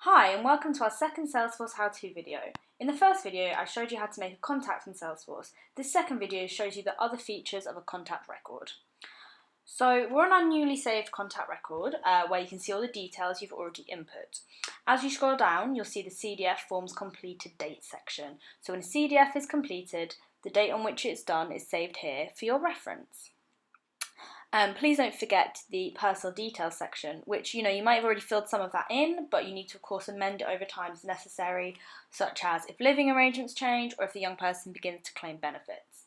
Hi and welcome to our second Salesforce how-to video. In the first video I showed you how to make a contact in Salesforce. This second video shows you the other features of a contact record. So we're on our newly saved contact record where you can see all the details you've already input. As you scroll down you'll see the CDF forms completed date section. So when a CDF is completed, the date on which it's done is saved here for your reference. Please don't forget the personal details section, which you might have already filled some of that in, but you need to of course amend it over time as necessary, such as if living arrangements change or if the young person begins to claim benefits.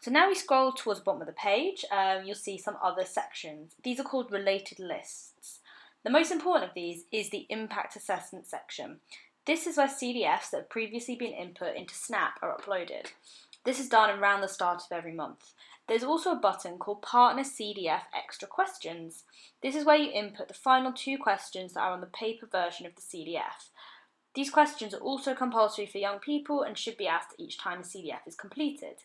So now we scroll towards the bottom of the page, you'll see some other sections. These are called related lists. The most important of these is the impact assessment section. This is where CDFs that have previously been input into Snap are uploaded. This is done around the start of every month. There's also a button called Partner CDF Extra Questions. This is where you input the final 2 questions that are on the paper version of the CDF. These questions are also compulsory for young people and should be asked each time a CDF is completed.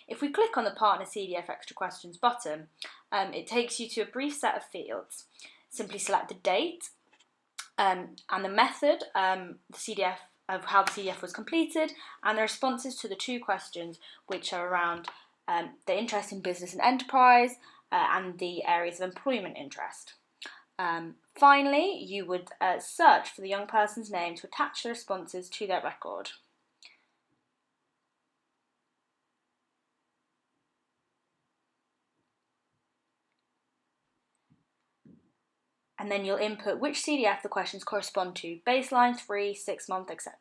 If we click on the Partner CDF Extra Questions button, it takes you to a brief set of fields. Simply select the date and the method, the CDF of how the CDF was completed, and the responses to the 2 questions, which are around the interest in business and enterprise and the areas of employment interest. Finally, you would search for the young person's name to attach the responses to their record. And then you'll input which CDF the questions correspond to: baseline, 3, 6 month, etc.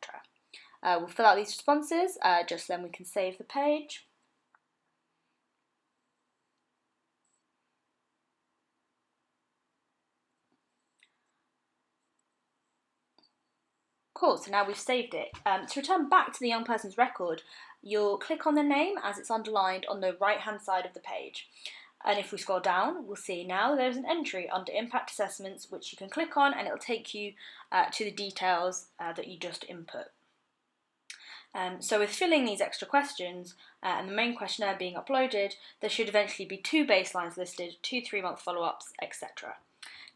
We'll fill out these responses, just then we can save the page. Cool, so now we've saved it. To return back to the young person's record, you'll click on the name as it's underlined on the right hand side of the page. And if we scroll down, we'll see now there's an entry under Impact Assessments which you can click on, and it'll take you to the details that you just input. So with filling these extra questions and the main questionnaire being uploaded, there should eventually be 2 baselines listed, 2 3-month follow-ups, etc.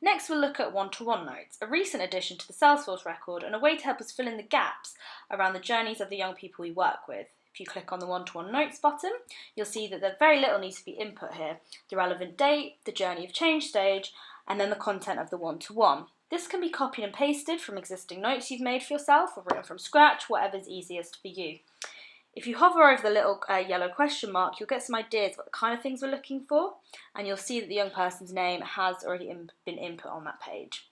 Next we'll look at one-to-one notes, a recent addition to the Salesforce record and a way to help us fill in the gaps around the journeys of the young people we work with. If you click on the one-to-one notes button, you'll see that very little needs to be input here: the relevant date, the journey of change stage, and then the content of the one-to-one. This can be copied and pasted from existing notes you've made for yourself or written from scratch, whatever's easiest for you. If you hover over the little yellow question mark, you'll get some ideas about the kind of things we're looking for, and you'll see that the young person's name has already been input on that page.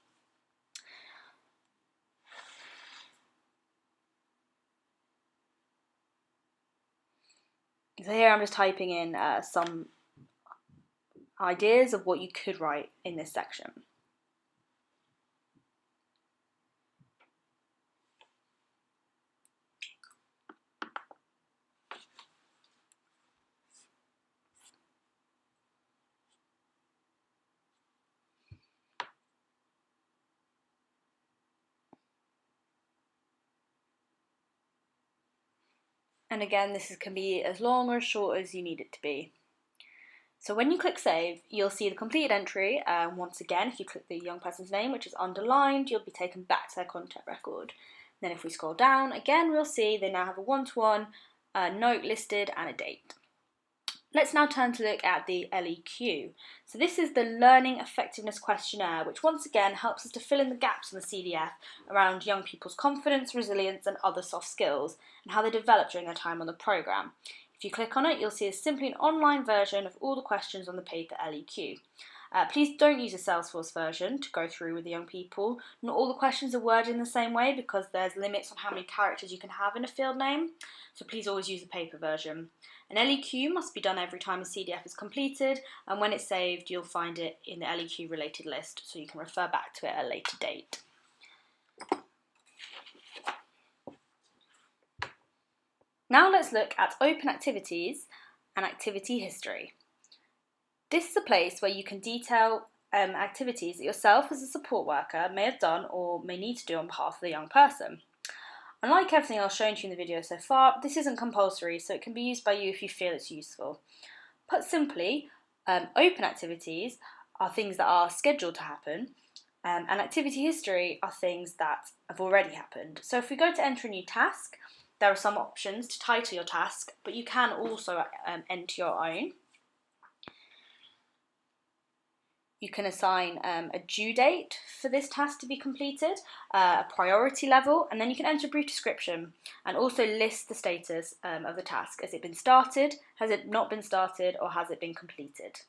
So here I'm just typing in some ideas of what you could write in this section. And again, this can be as long or as short as you need it to be. So when you click save, you'll see the completed entry. Once again, if you click the young person's name, which is underlined, you'll be taken back to their contact record. Then if we scroll down, again, we'll see they now have a one-to-one note listed and a date. Let's now turn to look at the LEQ. So this is the Learning Effectiveness Questionnaire, which once again helps us to fill in the gaps in the CDF around young people's confidence, resilience and other soft skills, and how they develop during their time on the programme. If you click on it, you'll see it's simply an online version of all the questions on the paper LEQ. Please don't use a Salesforce version to go through with the young people. Not all the questions are worded in the same way because there's limits on how many characters you can have in a field name, so please always use the paper version. An LEQ must be done every time a CDF is completed, and when it's saved you'll find it in the LEQ related list, so you can refer back to it at a later date. Now let's look at open activities and activity history. This is a place where you can detail activities that yourself as a support worker may have done or may need to do on behalf of the young person. Unlike everything else shown to you in the video so far, this isn't compulsory, so it can be used by you if you feel it's useful. Put simply, open activities are things that are scheduled to happen, And activity history are things that have already happened. So if we go to enter a new task, there are some options to title your task, but you can also enter your own. You can assign a due date for this task to be completed, a priority level, and then you can enter a brief description and also list the status of the task. Has it been started? Has it not been started? Or has it been completed?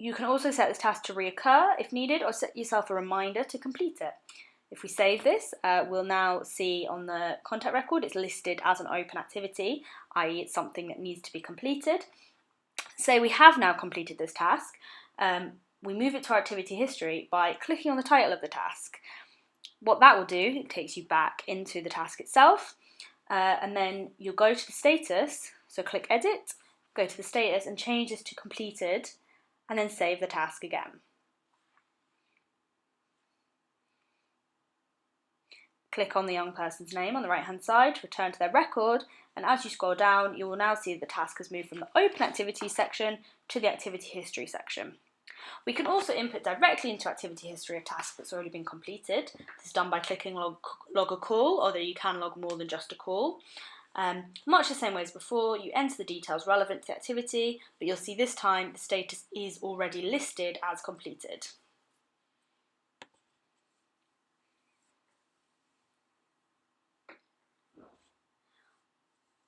You can also set this task to reoccur if needed, or set yourself a reminder to complete it. If we save this, we'll now see on the contact record it's listed as an open activity, i.e. it's something that needs to be completed. Say we have now completed this task, we move it to our activity history by clicking on the title of the task. What that will do, it takes you back into the task itself, and then you'll go to the status, so click edit, go to the status and change this to completed, and then save the task again. Click on the young person's name on the right hand side to return to their record, and as you scroll down you will now see the task has moved from the open activities section to the activity history section. We can also input directly into activity history a task that's already been completed. This is done by clicking log a call, although you can log more than just a call. Much the same way as before, you enter the details relevant to the activity, but you'll see this time the status is already listed as completed.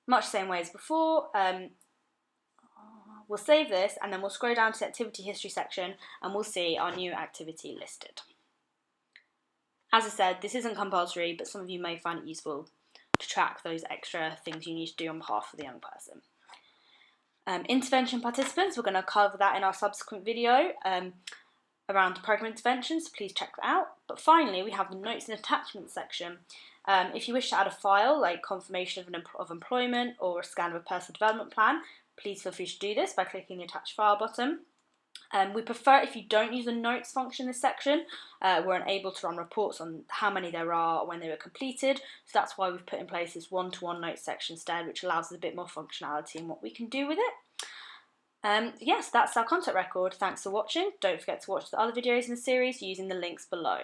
Much the same way as before, we'll save this and then we'll scroll down to the activity history section and we'll see our new activity listed. As I said, this isn't compulsory, but some of you may find it useful to track those extra things you need to do on behalf of the young person. Intervention participants, we're going to cover that in our subsequent video around program interventions, so please check that out. But finally, we have the notes and attachments section. If you wish to add a file like confirmation of employment or a scan of a personal development plan, please feel free to do this by clicking the attach file button. We prefer if you don't use the notes function in this section. We're unable to run reports on how many there are or when they were completed, so that's why we've put in place this one-to-one notes section instead, which allows us a bit more functionality in what we can do with it. Yes, that's our contact record. Thanks for watching. Don't forget to watch the other videos in the series using the links below.